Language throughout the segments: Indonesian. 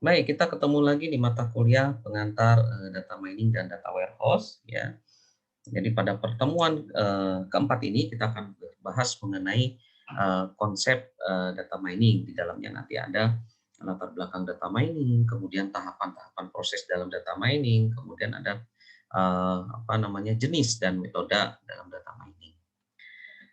Baik, kita ketemu lagi di mata kuliah pengantar data mining dan data warehouse ya. Jadi pada pertemuan keempat ini kita akan bahas mengenai konsep data mining. Di dalamnya nanti ada latar belakang data mining, kemudian tahapan-tahapan proses dalam data mining, kemudian ada apa namanya jenis dan metode dalam data mining.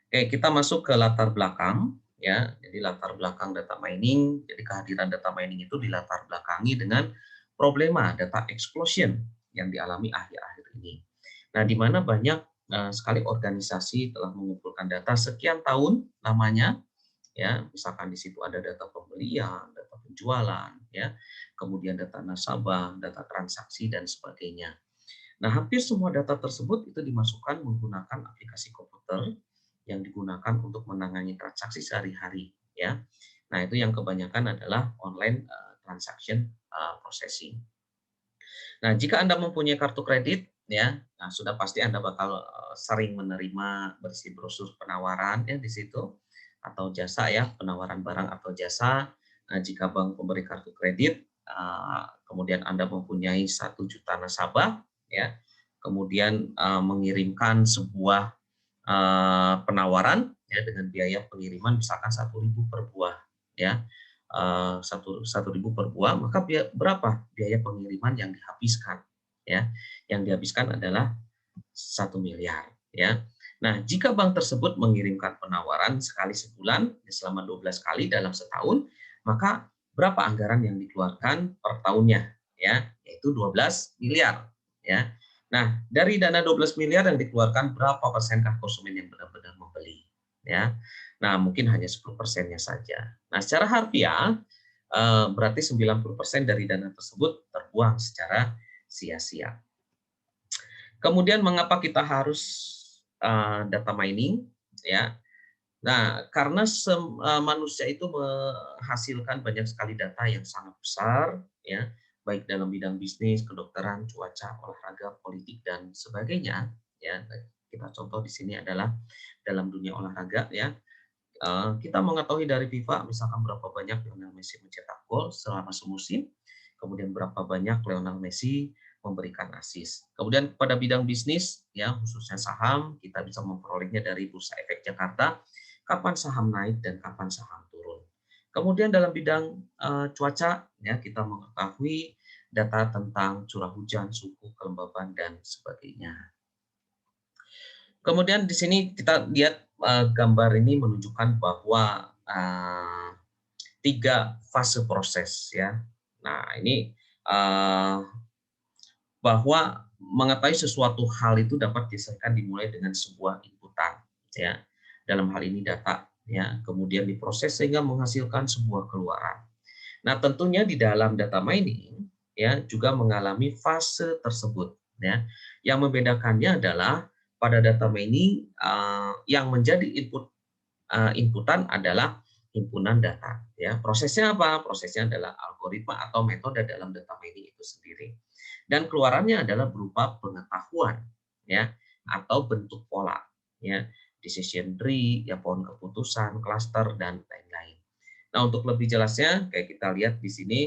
Oke, kita masuk ke latar belakang ya. Jadi latar belakang data mining, jadi kehadiran data mining itu dilatar belakangi dengan problema data explosion yang dialami akhir-akhir ini. Nah, di mana banyak sekali organisasi telah mengumpulkan data sekian tahun lamanya ya, misalkan di situ ada data pembelian, data penjualan ya, kemudian data nasabah, data transaksi dan sebagainya. Nah, hampir semua data tersebut itu dimasukkan menggunakan aplikasi komputer yang digunakan untuk menangani transaksi sehari-hari ya. Nah, itu yang kebanyakan adalah online transaction processing. Nah, jika Anda mempunyai kartu kredit ya, nah sudah pasti Anda bakal sering menerima berisi brosur penawaran ya di situ atau jasa ya, penawaran barang atau jasa. Nah, jika bank memberi kartu kredit, kemudian Anda mempunyai 1 juta nasabah ya, kemudian mengirimkan sebuah penawaran ya dengan biaya pengiriman misalkan 1.000 per buah ya. Satu ribu per buah, maka berapa biaya pengiriman yang dihabiskan ya? Yang dihabiskan adalah 1 miliar ya. Nah, jika bank tersebut mengirimkan penawaran sekali sebulan selama 12 kali dalam setahun, maka berapa anggaran yang dikeluarkan per tahunnya ya? Yaitu 12 miliar ya. Nah, dari dana 12 miliar yang dikeluarkan berapa persenkah konsumen yang benar-benar membeli ya? Nah, mungkin hanya 10%-nya saja. Nah, secara harfiah berarti 90% dari dana tersebut terbuang secara sia-sia. Kemudian mengapa kita harus data mining ya? Nah, karena manusia itu menghasilkan banyak sekali data yang sangat besar ya, baik dalam bidang bisnis, kedokteran, cuaca, olahraga, politik dan sebagainya ya. Kita contoh di sini adalah dalam dunia olahraga ya. Kita mengetahui dari FIFA misalkan berapa banyak Lionel Messi mencetak gol selama semusim, kemudian berapa banyak Lionel Messi memberikan assist. Kemudian pada bidang bisnis ya khususnya saham kita bisa memperolehnya dari Bursa Efek Jakarta, kapan saham naik dan kapan saham turun. Kemudian dalam bidang cuaca ya kita mengetahui data tentang curah hujan, suhu, kelembaban dan sebagainya. Kemudian di sini kita lihat gambar ini menunjukkan bahwa 3 fase proses ya. Nah ini bahwa mengetahui sesuatu hal itu dapat diselesaikan dimulai dengan sebuah inputan ya. Dalam hal ini data ya, kemudian diproses sehingga menghasilkan sebuah keluaran. Nah, tentunya di dalam data mining ya juga mengalami fase tersebut ya. Yang membedakannya adalah pada data mining yang menjadi inputan adalah himpunan data ya. Prosesnya apa? Prosesnya adalah algoritma atau metode dalam data mining itu sendiri. Dan keluarannya adalah berupa pengetahuan ya atau bentuk pola ya. Decision tree, ya pohon keputusan, cluster dan lain-lain. Nah, untuk lebih jelasnya kayak kita lihat di sini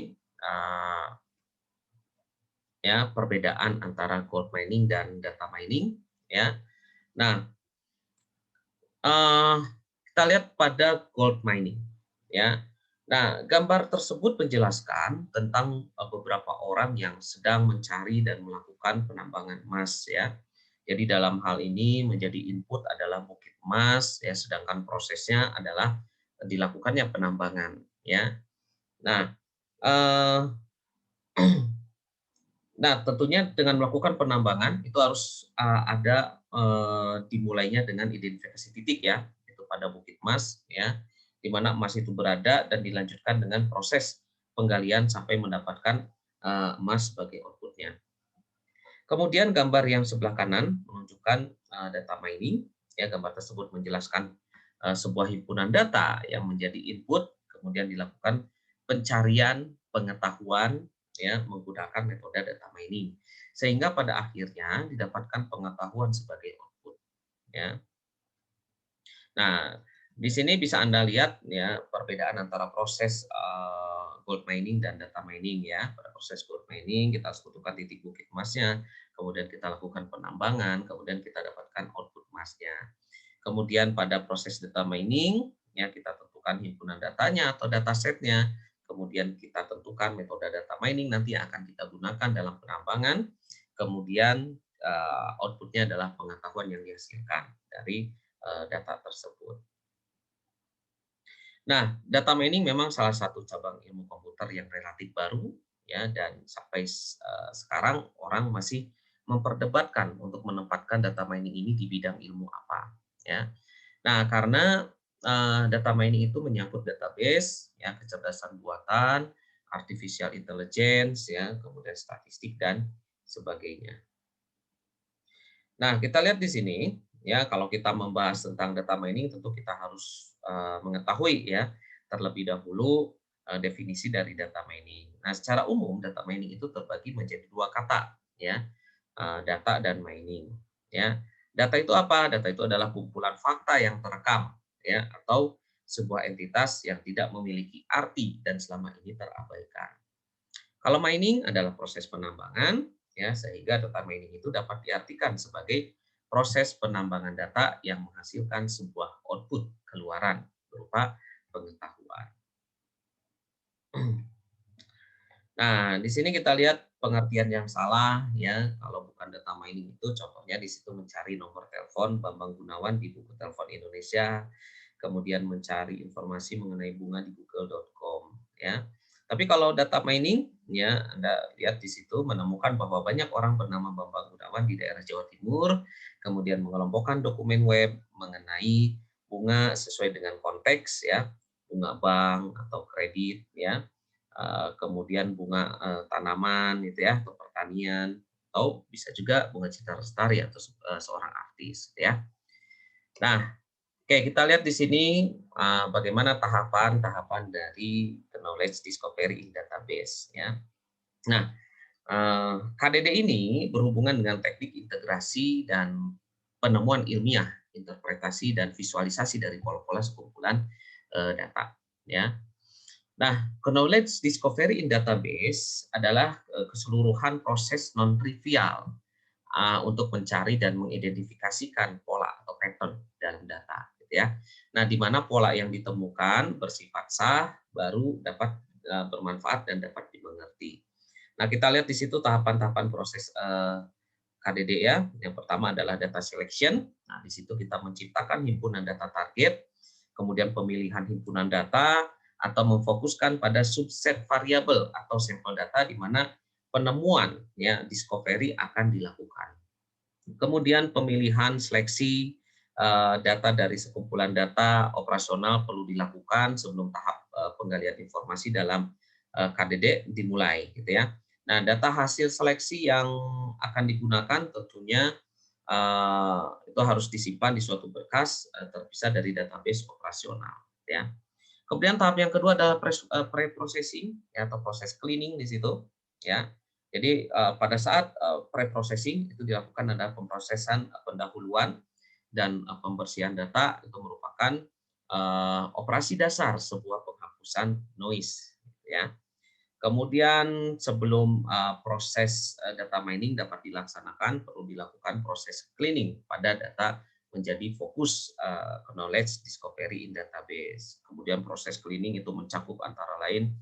ya perbedaan antara gold mining dan data mining ya. Nah, eh, kita lihat pada gold mining ya. Nah, gambar tersebut menjelaskan tentang beberapa orang yang sedang mencari dan melakukan penambangan emas ya. Jadi dalam hal ini menjadi input adalah bukit emas ya, sedangkan prosesnya adalah dilakukannya penambangan ya. Nah, eh, Nah, tentunya dengan melakukan penambangan itu harus ada dimulainya dengan identifikasi titik ya, itu pada Bukit Mas ya, di mana emas itu berada dan dilanjutkan dengan proses penggalian sampai mendapatkan emas sebagai outputnya. Kemudian gambar yang sebelah kanan menunjukkan data mining, ya gambar tersebut menjelaskan sebuah himpunan data yang menjadi input, kemudian dilakukan pencarian pengetahuan ya menggunakan metode data mining, sehingga pada akhirnya didapatkan pengetahuan sebagai output. Ya. Nah, Di sini bisa Anda lihat ya perbedaan antara proses gold mining dan data mining ya. Pada proses gold mining kita harus butuhkan titik bukit emasnya, kemudian kita lakukan penambangan, kemudian kita dapatkan output emasnya. Kemudian pada proses data mining ya kita tentukan himpunan datanya atau datasetnya. Kemudian kita tentukan metode data mining nanti yang akan kita gunakan dalam penambangan. Kemudian outputnya adalah pengetahuan yang dihasilkan dari data tersebut. Nah, data mining memang salah satu cabang ilmu komputer yang relatif baru ya dan sampai sekarang orang masih memperdebatkan untuk menempatkan data mining ini di bidang ilmu apa ya. Nah, karena data mining itu menyangkut database ya, kecerdasan buatan, artificial intelligence ya, kemudian statistik dan sebagainya. Nah, kita lihat di sini ya, kalau kita membahas tentang data mining tentu kita harus mengetahui ya terlebih dahulu definisi dari data mining. Nah, secara umum data mining itu terbagi menjadi dua kata ya, data dan mining ya. Data itu apa? Data itu adalah kumpulan fakta yang terekam ya atau sebuah entitas yang tidak memiliki arti dan selama ini terabaikan. Kalau mining adalah proses penambangan, ya sehingga data mining itu dapat diartikan sebagai proses penambangan data yang menghasilkan sebuah output keluaran berupa pengetahuan. Nah, di sini kita lihat pengertian yang salah ya. Kalau bukan data mining itu contohnya di situ mencari nomor telepon Bambang Gunawan di buku telepon Indonesia, kemudian mencari informasi mengenai bunga di google.com ya. Tapi kalau data mining ya Anda lihat di situ menemukan bahwa banyak orang bernama Bambang Gunawan di daerah Jawa Timur, kemudian mengelompokkan dokumen web mengenai bunga sesuai dengan konteks ya, bunga bank atau kredit ya, kemudian bunga tanaman gitu ya atau pertanian atau bisa juga bunga cita lestari atau seorang artis gitu ya. Nah, oke kita lihat di sini bagaimana tahapan-tahapan dari knowledge discovery in database ya. Nah, KDD ini berhubungan dengan teknik integrasi dan penemuan ilmiah, interpretasi dan visualisasi dari pola-pola sekumpulan data ya. Nah, knowledge discovery in database adalah keseluruhan proses non-trivial untuk mencari dan mengidentifikasikan pola atau pattern dalam data, gitu ya. Nah, di mana pola yang ditemukan bersifat sah, baru dapat bermanfaat dan dapat dimengerti. Nah, kita lihat di situ tahapan-tahapan proses KDD ya. Yang pertama adalah data selection. Nah, di situ kita menciptakan himpunan data target, kemudian pemilihan himpunan data, atau memfokuskan pada subset variabel atau sampel data di mana penemuan ya discovery akan dilakukan. Kemudian pemilihan seleksi data dari sekumpulan data operasional perlu dilakukan sebelum tahap penggalian informasi dalam KDD dimulai gitu ya. Nah, data hasil seleksi yang akan digunakan tentunya itu harus disimpan di suatu berkas terpisah dari database operasional ya. Kemudian tahap yang kedua adalah pre-processing ya, atau proses cleaning di situ ya. Jadi pada saat pre-processing itu dilakukan adalah pemrosesan pendahuluan dan pembersihan data itu merupakan operasi dasar sebuah penghapusan noise ya. Kemudian sebelum proses data mining dapat dilaksanakan, perlu dilakukan proses cleaning pada data menjadi fokus knowledge discovery in database. Kemudian proses cleaning itu mencakup antara lain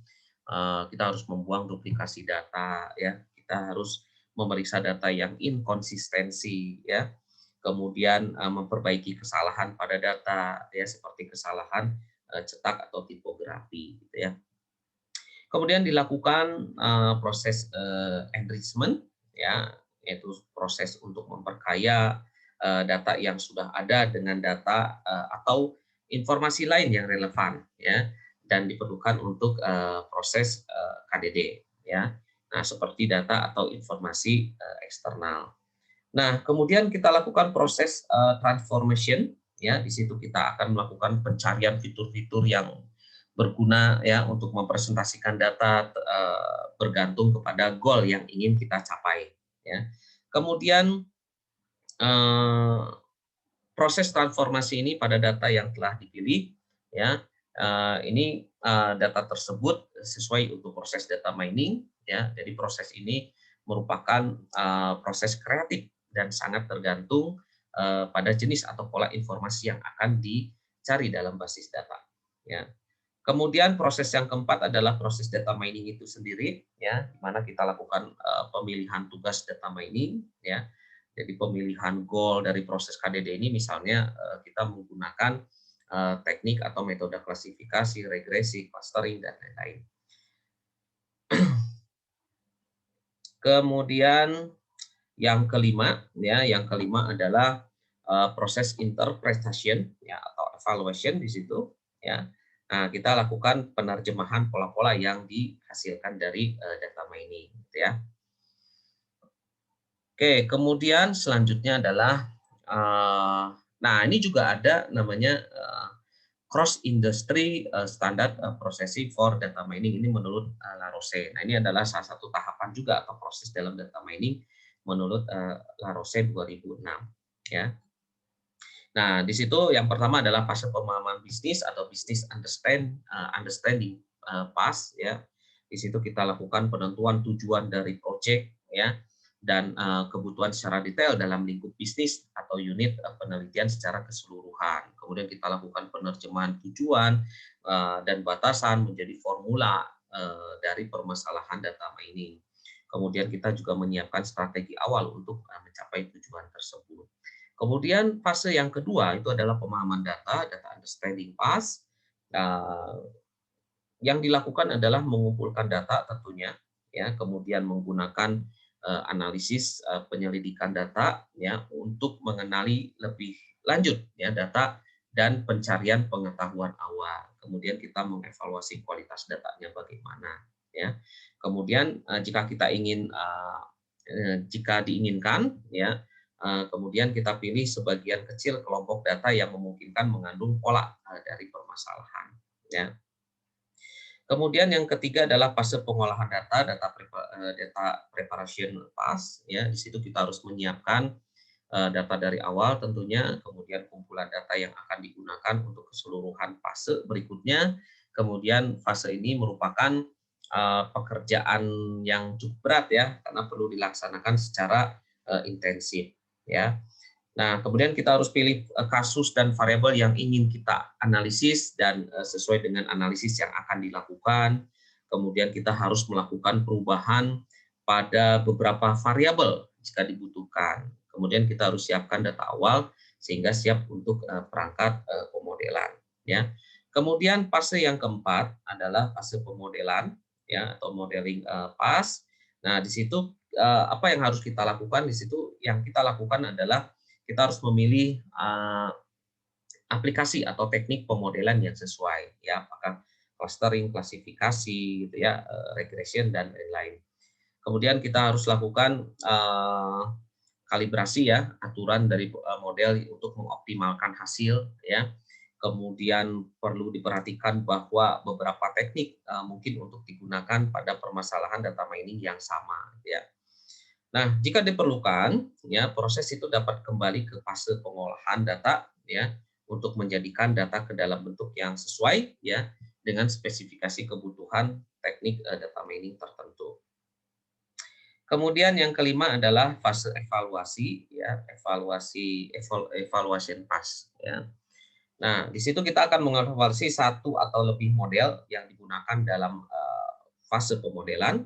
kita harus membuang duplikasi data, ya. Kita harus memeriksa data yang inkonsistensi, ya. Kemudian memperbaiki kesalahan pada data, ya seperti kesalahan cetak atau tipografi, gitu ya. Kemudian dilakukan proses enrichment ya, yaitu proses untuk memperkaya data yang sudah ada dengan data atau informasi lain yang relevan ya dan diperlukan untuk proses KDD ya. Nah, seperti data atau informasi eksternal. Nah, kemudian kita lakukan proses transformation ya. Di situ kita akan melakukan pencarian fitur-fitur yang berguna ya untuk mempresentasikan data bergantung kepada goal yang ingin kita capai ya. Kemudian proses transformasi ini pada data yang telah dipilih, ya. Ini data tersebut sesuai untuk proses data mining, ya. Jadi proses ini merupakan proses kreatif dan sangat tergantung pada jenis atau pola informasi yang akan dicari dalam basis data, ya. Kemudian proses yang keempat adalah proses data mining itu sendiri, ya, di mana kita lakukan pemilihan tugas data mining, ya. Jadi pemilihan goal dari proses KDD ini misalnya kita menggunakan teknik atau metode klasifikasi, regresi, clustering dan lain-lain. Kemudian yang kelima adalah proses interpretation, ya, atau evaluation di situ, ya. Nah, kita lakukan penerjemahan pola-pola yang dihasilkan dari data mining, gitu ya. Oke, kemudian selanjutnya adalah nah ini juga ada namanya cross industry standard processing for data mining ini menurut Larose. Nah, ini adalah salah satu tahapan juga atau proses dalam data mining menurut Larose 2006, ya. Nah, di situ yang pertama adalah fase pemahaman bisnis atau business understanding phase, ya. Di situ kita lakukan penentuan tujuan dari project, ya, dan kebutuhan secara detail dalam lingkup bisnis atau unit penelitian secara keseluruhan. Kemudian kita lakukan penerjemahan tujuan dan batasan menjadi formula dari permasalahan data mining. Kemudian kita juga menyiapkan strategi awal untuk mencapai tujuan tersebut. Kemudian fase yang kedua itu adalah pemahaman data, data understanding phase. Yang dilakukan adalah mengumpulkan data tentunya, ya, kemudian menggunakan analisis penyelidikan data, ya, untuk mengenali lebih lanjut, ya, data dan pencarian pengetahuan awal. Kemudian kita mengevaluasi kualitas datanya bagaimana, ya. Kemudian jika diinginkan, ya, kemudian kita pilih sebagian kecil kelompok data yang memungkinkan mengandung pola dari permasalahan, ya. Kemudian yang ketiga adalah fase pengolahan data, data preparation phase, ya. Di situ kita harus menyiapkan data dari awal tentunya, kemudian kumpulan data yang akan digunakan untuk keseluruhan fase berikutnya. Kemudian fase ini merupakan pekerjaan yang cukup berat, ya, karena perlu dilaksanakan secara intensif, ya. Nah, kemudian kita harus pilih kasus dan variabel yang ingin kita analisis dan sesuai dengan analisis yang akan dilakukan. Kemudian kita harus melakukan perubahan pada beberapa variabel jika dibutuhkan. Kemudian kita harus siapkan data awal sehingga siap untuk perangkat pemodelan, ya. Kemudian fase yang keempat adalah fase pemodelan, ya, atau modeling phase. Nah, di situ apa yang harus kita lakukan di situ? Yang kita lakukan adalah kita harus memilih aplikasi atau teknik pemodelan yang sesuai, ya, apakah clustering, klasifikasi, gitu ya, regression dan lain-lain. Kemudian kita harus lakukan kalibrasi, ya, aturan dari model untuk mengoptimalkan hasil, ya. Kemudian perlu diperhatikan bahwa beberapa teknik mungkin untuk digunakan pada permasalahan data mining yang sama, ya. Nah, jika diperlukan, ya, proses itu dapat kembali ke fase pengolahan data, ya, untuk menjadikan data ke dalam bentuk yang sesuai, ya, dengan spesifikasi kebutuhan teknik data mining tertentu. Kemudian yang kelima adalah fase evaluasi, ya, evaluation phase, ya. Nah, di situ kita akan mengevaluasi satu atau lebih model yang digunakan dalam fase pemodelan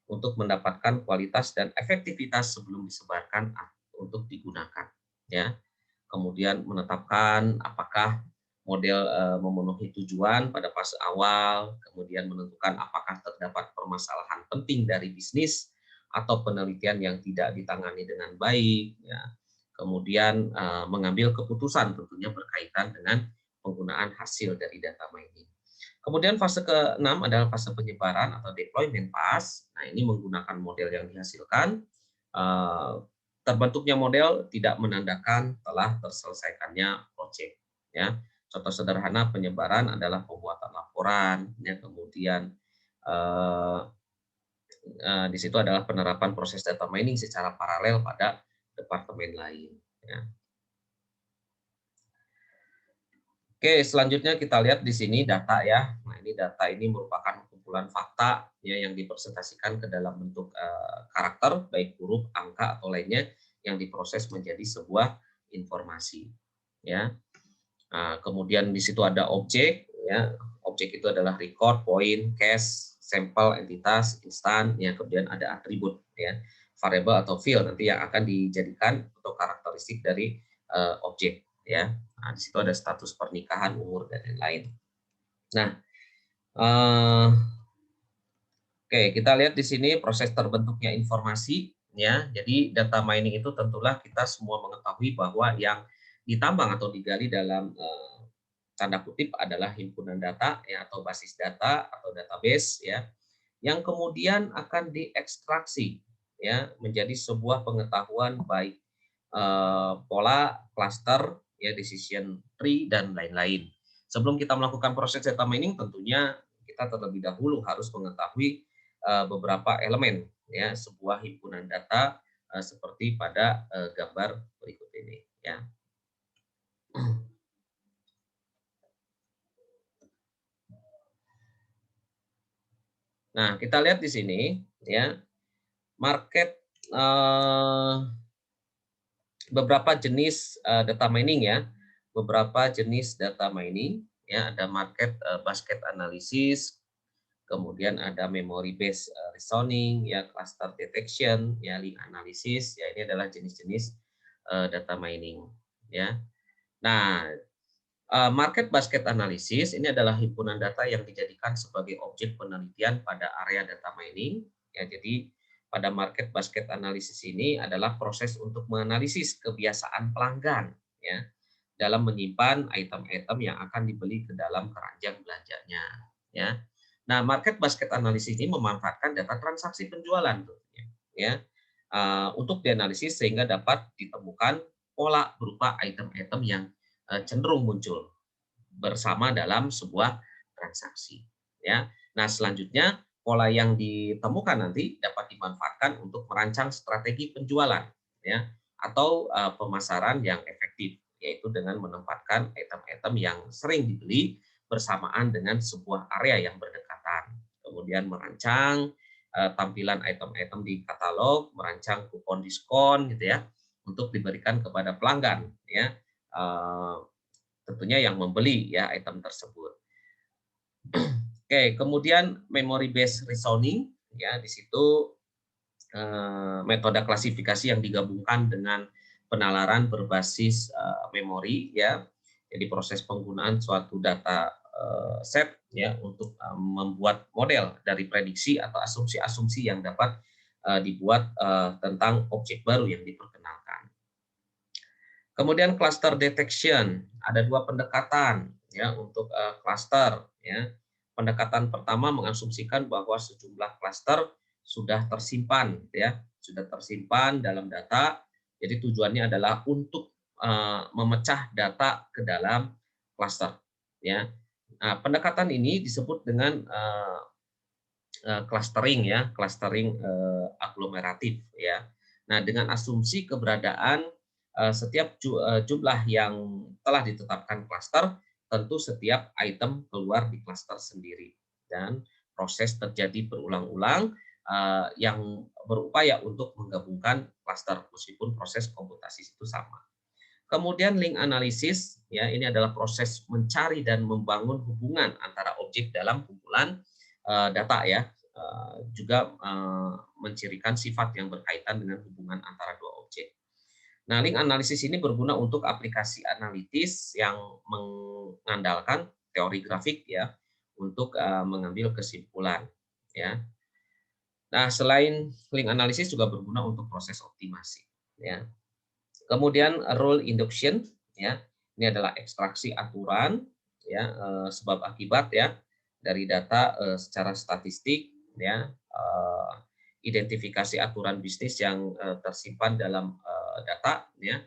untuk mendapatkan kualitas dan efektivitas sebelum disebarkan untuk digunakan, ya. Kemudian menetapkan apakah model memenuhi tujuan pada fase awal, kemudian menentukan apakah terdapat permasalahan penting dari bisnis atau penelitian yang tidak ditangani dengan baik, ya. Kemudian mengambil keputusan tentunya berkaitan dengan penggunaan hasil dari data mining. Kemudian fase ke-6 adalah fase penyebaran atau deployment phase. Nah, ini menggunakan model yang dihasilkan. Terbentuknya model tidak menandakan telah terselesaikannya proyek, ya. Contoh sederhana penyebaran adalah pembuatan laporan, ya, kemudian di situ adalah penerapan proses data mining secara paralel pada departemen lain, ya. Oke, selanjutnya kita lihat di sini data ya. Nah, ini data ini merupakan kumpulan fakta ya yang dipresentasikan ke dalam bentuk karakter, baik huruf, angka atau lainnya yang diproses menjadi sebuah informasi. Ya. Nah, kemudian di situ ada objek ya. Objek itu adalah record, point, cache, sampel, entitas, instan, ya kemudian ada atribut ya. Variable atau field nanti yang akan dijadikan untuk karakteristik dari objek ya. Nah, di situ ada status pernikahan, umur dan lain-lain. Nah, oke, kita lihat di sini proses terbentuknya informasi ya. Jadi data mining itu tentulah kita semua mengetahui bahwa yang ditambang atau digali dalam tanda kutip adalah himpunan data ya atau basis data atau database ya yang kemudian akan diekstraksi ya menjadi sebuah pengetahuan baik pola, cluster, ya decision tree dan lain-lain. Sebelum kita melakukan proses data mining tentunya kita terlebih dahulu harus mengetahui beberapa elemen ya sebuah himpunan data seperti pada gambar berikut ini ya. Nah, kita lihat di sini ya, market beberapa jenis data mining ya. Beberapa jenis data mining ya, ada market basket analysis, kemudian ada memory based reasoning ya, cluster detection ya, link analysis ya, ini adalah jenis-jenis data mining ya. Nah, market basket analysis ini adalah himpunan data yang dijadikan sebagai objek penelitian pada area data mining. Ya, jadi pada market basket analysis ini adalah proses untuk menganalisis kebiasaan pelanggan ya dalam menyimpan item-item yang akan dibeli ke dalam keranjang belanjanya ya. Nah, market basket analysis ini memanfaatkan data transaksi penjualan ya untuk dianalisis sehingga dapat ditemukan pola berupa item-item yang cenderung muncul bersama dalam sebuah transaksi ya. Nah, selanjutnya pola yang ditemukan nanti dapat dimanfaatkan untuk merancang strategi penjualan ya atau pemasaran yang efektif, yaitu dengan menempatkan item-item yang sering dibeli bersamaan dengan sebuah area yang berdekatan. Kemudian merancang tampilan item-item di katalog, merancang kupon diskon gitu ya untuk diberikan kepada pelanggan ya. Tentunya yang membeli ya item tersebut. Oke, kemudian memory based reasoning ya, di situ metode klasifikasi yang digabungkan dengan penalaran berbasis memori ya. Jadi proses penggunaan suatu data set ya untuk membuat model dari prediksi atau asumsi-asumsi yang dapat dibuat tentang objek baru yang diperkenalkan. Kemudian cluster detection, ada dua pendekatan ya untuk cluster ya. Pendekatan pertama mengasumsikan bahwa sejumlah cluster sudah tersimpan ya, sudah tersimpan dalam data. Jadi tujuannya adalah untuk memecah data ke dalam cluster ya. Nah, pendekatan ini disebut dengan clustering ya, clustering aglomeratif ya. Nah, dengan asumsi keberadaan setiap jumlah yang telah ditetapkan klaster, tentu setiap item keluar di klaster sendiri dan proses terjadi berulang-ulang yang berupaya untuk menggabungkan klaster meskipun proses komputasi itu sama. Kemudian link analisis ya, ini adalah proses mencari dan membangun hubungan antara objek dalam kumpulan data ya, juga mencirikan sifat yang berkaitan dengan hubungan antara dua objek. Nah, link analisis ini berguna untuk aplikasi analitis yang mengandalkan teori grafik ya untuk mengambil kesimpulan ya. Nah, selain link analisis juga berguna untuk proses optimasi ya. Kemudian rule induction ya. Ini adalah ekstraksi aturan ya, sebab akibat ya dari data secara statistik ya, identifikasi aturan bisnis yang tersimpan dalam data ya.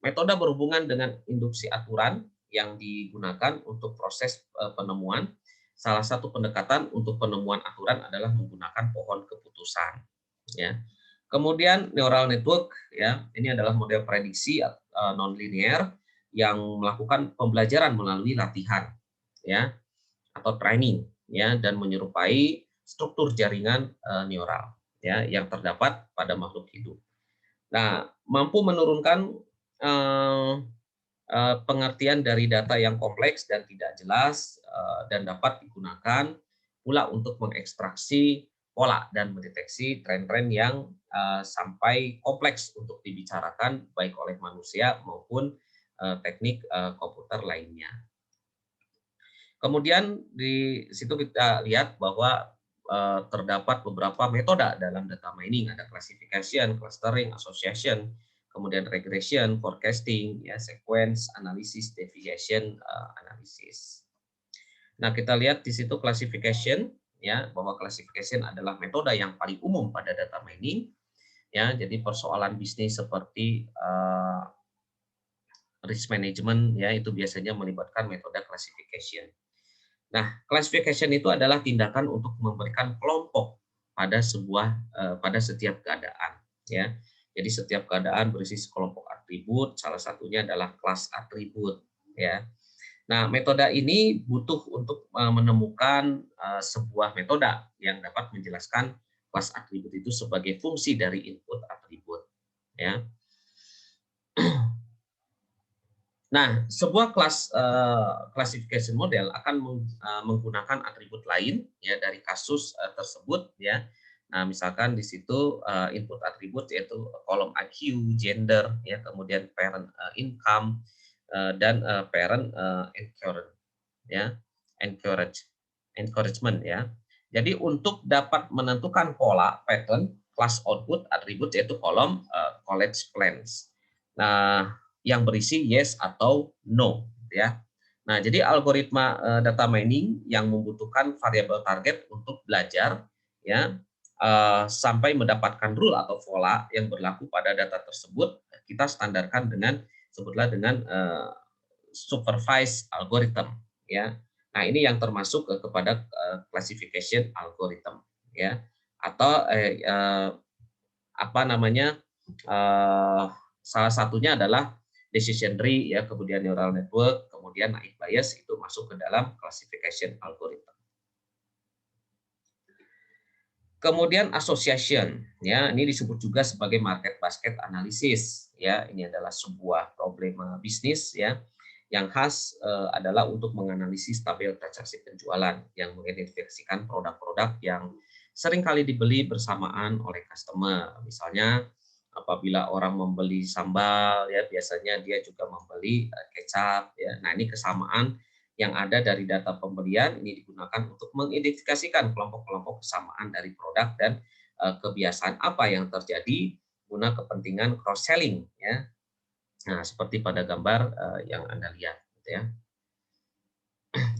Metode berhubungan dengan induksi aturan yang digunakan untuk proses penemuan. Salah satu pendekatan untuk penemuan aturan adalah menggunakan pohon keputusan ya. Kemudian neural network ya, ini adalah model prediksi non linear yang melakukan pembelajaran melalui latihan, ya, atau training, ya, dan menyerupai struktur jaringan neural, ya, yang terdapat pada makhluk hidup. Nah, mampu menurunkan eh, pengertian dari data yang kompleks dan tidak jelas, dan dapat digunakan pula untuk mengekstraksi pola dan mendeteksi tren-tren yang sampai kompleks untuk dibicarakan baik oleh manusia maupun teknik komputer lainnya. Kemudian di situ kita lihat bahwa terdapat beberapa metode dalam data mining, ada classification, clustering, association, kemudian regression, forecasting, ya, sequence, analysis, deviation, analysis. Nah, kita lihat di situ classification, ya, bahwa classification adalah metode yang paling umum pada data mining, ya. Jadi persoalan bisnis seperti risk management, ya, itu biasanya melibatkan metode classification. Nah, classification itu adalah tindakan untuk memberikan kelompok pada setiap keadaan, ya. Jadi setiap keadaan berisi sekelompok atribut, salah satunya adalah kelas atribut, ya. Nah, metode ini butuh untuk menemukan sebuah metode yang dapat menjelaskan kelas atribut itu sebagai fungsi dari input atribut, ya. Nah, sebuah classification model akan menggunakan atribut lain, ya, dari kasus tersebut, ya. Nah, misalkan di situ input atribut yaitu kolom IQ, gender, ya, kemudian parent income, dan parent ya, encouragement, ya. Jadi untuk dapat menentukan pola pattern class output atribut yaitu kolom college plans. Nah, yang berisi yes atau no, ya. Nah, jadi algoritma data mining yang membutuhkan variabel target untuk belajar, ya, sampai mendapatkan rule atau pola yang berlaku pada data tersebut, kita standarkan sebutlah dengan supervised algorithm, ya. Nah, ini yang termasuk kepada classification algorithm, ya, atau apa namanya, salah satunya adalah decision tree, ya, kemudian neural network, kemudian naive Bayes itu masuk ke dalam classification algorithm. Kemudian association, ya, ini disebut juga sebagai market basket analysis, ya. Ini adalah sebuah problema bisnis, ya, yang khas adalah untuk menganalisis tabel transaksi penjualan yang mengidentifikasikan produk-produk yang seringkali dibeli bersamaan oleh customer. Misalnya apabila orang membeli sambal, ya, biasanya dia juga membeli kecap, ya. Nah, ini kesamaan yang ada dari data pembelian ini digunakan untuk mengidentifikasikan kelompok-kelompok kesamaan dari produk dan kebiasaan apa yang terjadi guna kepentingan cross selling, ya. Nah, seperti pada gambar yang Anda lihat, gitu, ya.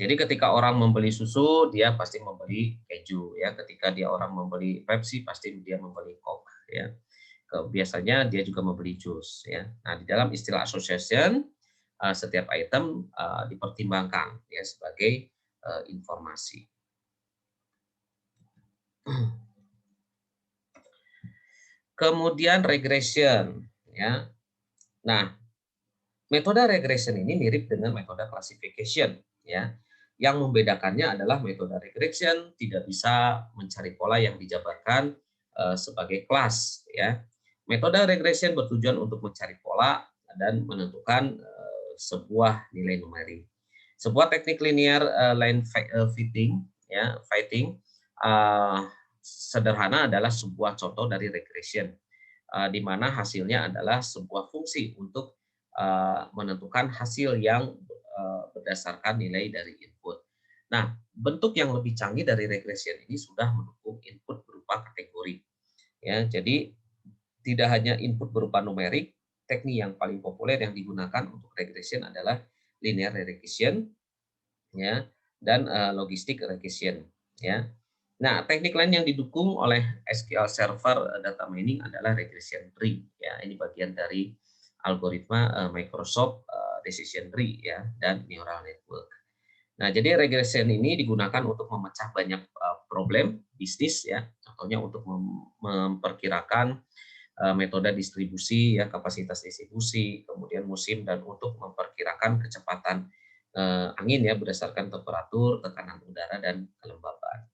Jadi ketika orang membeli susu, dia pasti membeli keju, ya. Ketika dia orang membeli Pepsi, pasti dia membeli Coke, ya. Biasanya dia juga membeli jus, ya. Nah, di dalam istilah association, setiap item dipertimbangkan, ya, sebagai informasi. Kemudian regression, ya. Nah, metode regression ini mirip dengan metode classification, ya. Yang membedakannya adalah metode regression tidak bisa mencari pola yang dijabarkan sebagai kelas, ya. Metode regression bertujuan untuk mencari pola dan menentukan sebuah nilai numerik. Sebuah teknik linear line fitting, ya, sederhana adalah sebuah contoh dari regression, di mana hasilnya adalah sebuah fungsi untuk menentukan hasil yang berdasarkan nilai dari input. Nah, bentuk yang lebih canggih dari regression ini sudah mendukung input berupa kategori, ya. Jadi tidak hanya input berupa numerik, teknik yang paling populer yang digunakan untuk regression adalah linear regression, ya, dan logistic regression, ya. Nah, teknik lain yang didukung oleh SQL Server data mining adalah regression tree, ya. Ini bagian dari algoritma Microsoft decision tree, ya, dan neural network. Nah, jadi regression ini digunakan untuk memecah banyak problem bisnis, ya. Contohnya untuk memperkirakan metode distribusi, ya kapasitas distribusi, kemudian musim, dan untuk memperkirakan kecepatan angin ya berdasarkan temperatur, tekanan udara, dan kelembaban.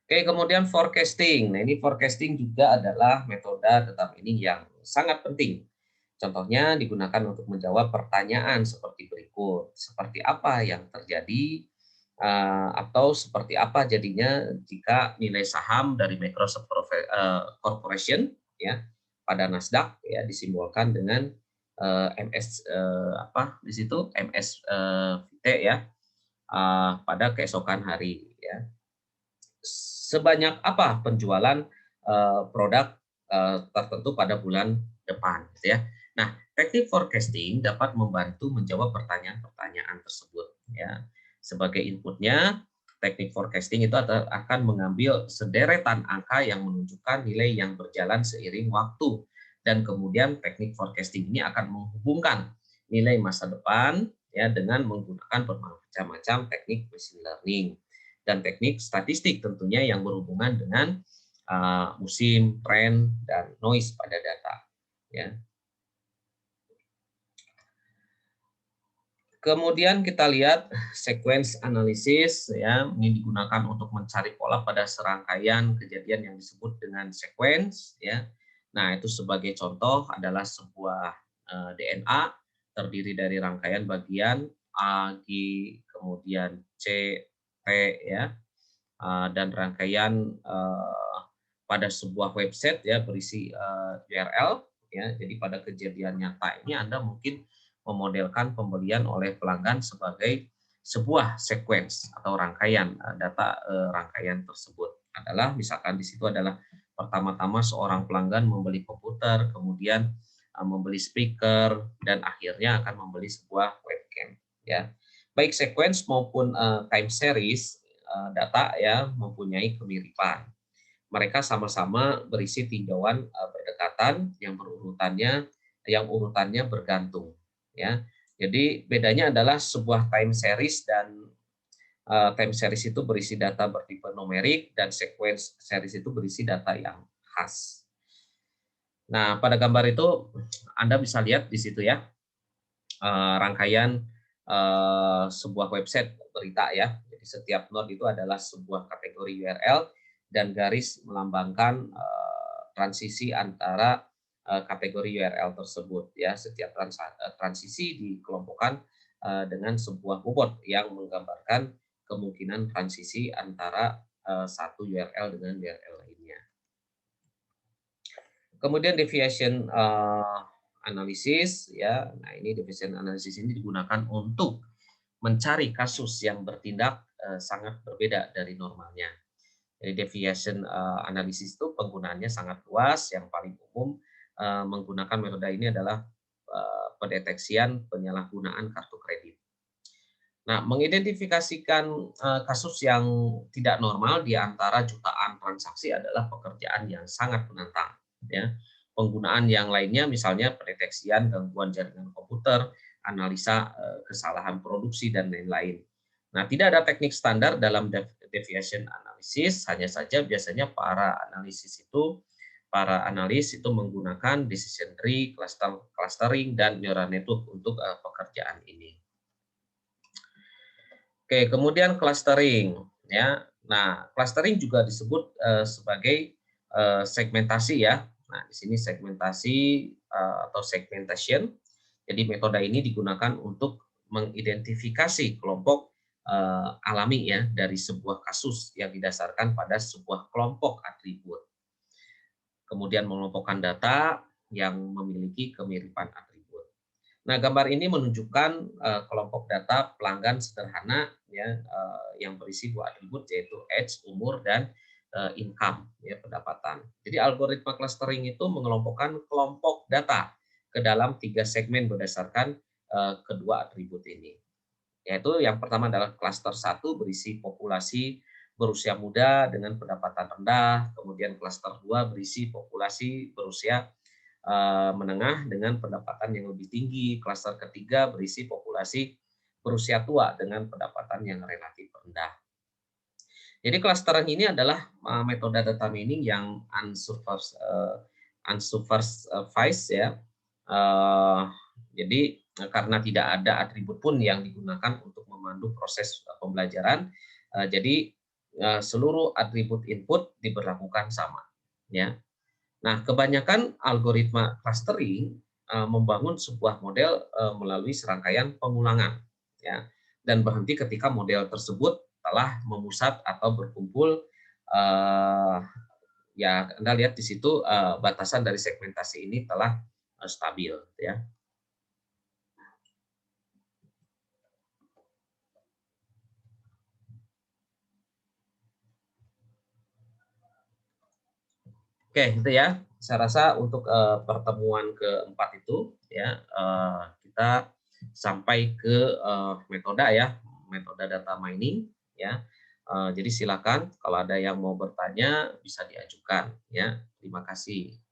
Oke, kemudian forecasting. Nah, ini forecasting juga adalah metode data mining yang sangat penting. Contohnya digunakan untuk menjawab pertanyaan seperti berikut. Seperti apa yang terjadi atau seperti apa jadinya jika nilai saham dari Microsoft Corporation ya pada Nasdaq ya disimbolkan dengan MS apa di situ MSVT ya pada keesokan hari ya. Sebanyak apa penjualan produk tertentu pada bulan depan, gitu ya. Nah, teknik forecasting dapat membantu menjawab pertanyaan-pertanyaan tersebut, ya. Sebagai inputnya, teknik forecasting itu akan mengambil sederetan angka yang menunjukkan nilai yang berjalan seiring waktu, dan kemudian teknik forecasting ini akan menghubungkan nilai masa depan ya dengan menggunakan bermacam-macam teknik machine learning dan teknik statistik tentunya yang berhubungan dengan musim, tren, dan noise pada data. Ya. Kemudian kita lihat sequence analysis ya, ini digunakan untuk mencari pola pada serangkaian kejadian yang disebut dengan sequence ya. Nah, itu sebagai contoh adalah sebuah DNA terdiri dari rangkaian bagian A, G, kemudian C, T ya. Dan rangkaian pada sebuah website ya berisi URL ya. Jadi pada kejadian nyata ini Anda mungkin memodelkan pembelian oleh pelanggan sebagai sebuah sequence atau rangkaian data rangkaian tersebut adalah misalkan di situ adalah pertama-tama seorang pelanggan membeli komputer, kemudian membeli speaker, dan akhirnya akan membeli sebuah webcam ya. Baik sequence maupun time series data ya mempunyai kemiripan. Mereka sama-sama berisi tinjauan berdekatan yang urutannya bergantung ya. Jadi bedanya adalah sebuah time series dan time series itu berisi data bertipe numerik dan sequence series itu berisi data yang khas. Nah, pada gambar itu Anda bisa lihat di situ ya rangkaian sebuah website berita ya. Jadi setiap node itu adalah sebuah kategori URL dan garis melambangkan transisi antara kategori URL tersebut ya. Setiap transisi dikelompokkan dengan sebuah bobot yang menggambarkan kemungkinan transisi antara satu URL dengan URL lainnya. Kemudian deviation analisis ya. Nah, ini deviation analisis ini digunakan untuk mencari kasus yang bertindak sangat berbeda dari normalnya. Jadi deviation analisis itu penggunaannya sangat luas. Yang paling umum menggunakan metode ini adalah pendeteksian penyalahgunaan kartu kredit. Nah, mengidentifikasikan kasus yang tidak normal di antara jutaan transaksi adalah pekerjaan yang sangat menantang. Ya. Penggunaan yang lainnya misalnya pendeteksian gangguan jaringan komputer, analisa kesalahan produksi, dan lain-lain. Nah, tidak ada teknik standar dalam deviation analysis, hanya saja biasanya para analis itu menggunakan decision tree, clustering, dan neural network untuk pekerjaan ini. Oke, kemudian clustering ya. Nah, clustering juga disebut sebagai segmentasi ya. Nah, di sini segmentasi atau segmentation. Jadi metode ini digunakan untuk mengidentifikasi kelompok alami ya dari sebuah kasus yang didasarkan pada sebuah kelompok atribut. Kemudian mengelompokkan data yang memiliki kemiripan atribut. Nah, gambar ini menunjukkan kelompok data pelanggan sederhana ya yang berisi dua atribut yaitu age, umur, dan income ya pendapatan. Jadi algoritma clustering itu mengelompokkan kelompok data ke dalam 3 segmen berdasarkan kedua atribut ini. Yaitu yang pertama adalah klaster 1 berisi populasi berusia muda dengan pendapatan rendah, kemudian klaster 2 berisi populasi berusia menengah dengan pendapatan yang lebih tinggi, klaster ketiga berisi populasi berusia tua dengan pendapatan yang relatif rendah. Jadi clustering ini adalah metode data mining yang unsupervised ya. Eh, jadi karena tidak ada atribut pun yang digunakan untuk memandu proses pembelajaran, jadi seluruh atribut input diberlakukan sama. Ya. Nah, kebanyakan algoritma clustering membangun sebuah model melalui serangkaian pengulangan, ya, dan berhenti ketika model tersebut telah memusat atau berkumpul. eh, Ya, Anda lihat di situ batasan dari segmentasi ini telah stabil, ya. Oke, itu ya. Saya rasa untuk pertemuan keempat itu, ya, kita sampai ke metode ya, metode data mining, ya. Jadi silakan kalau ada yang mau bertanya bisa diajukan, ya. Terima kasih.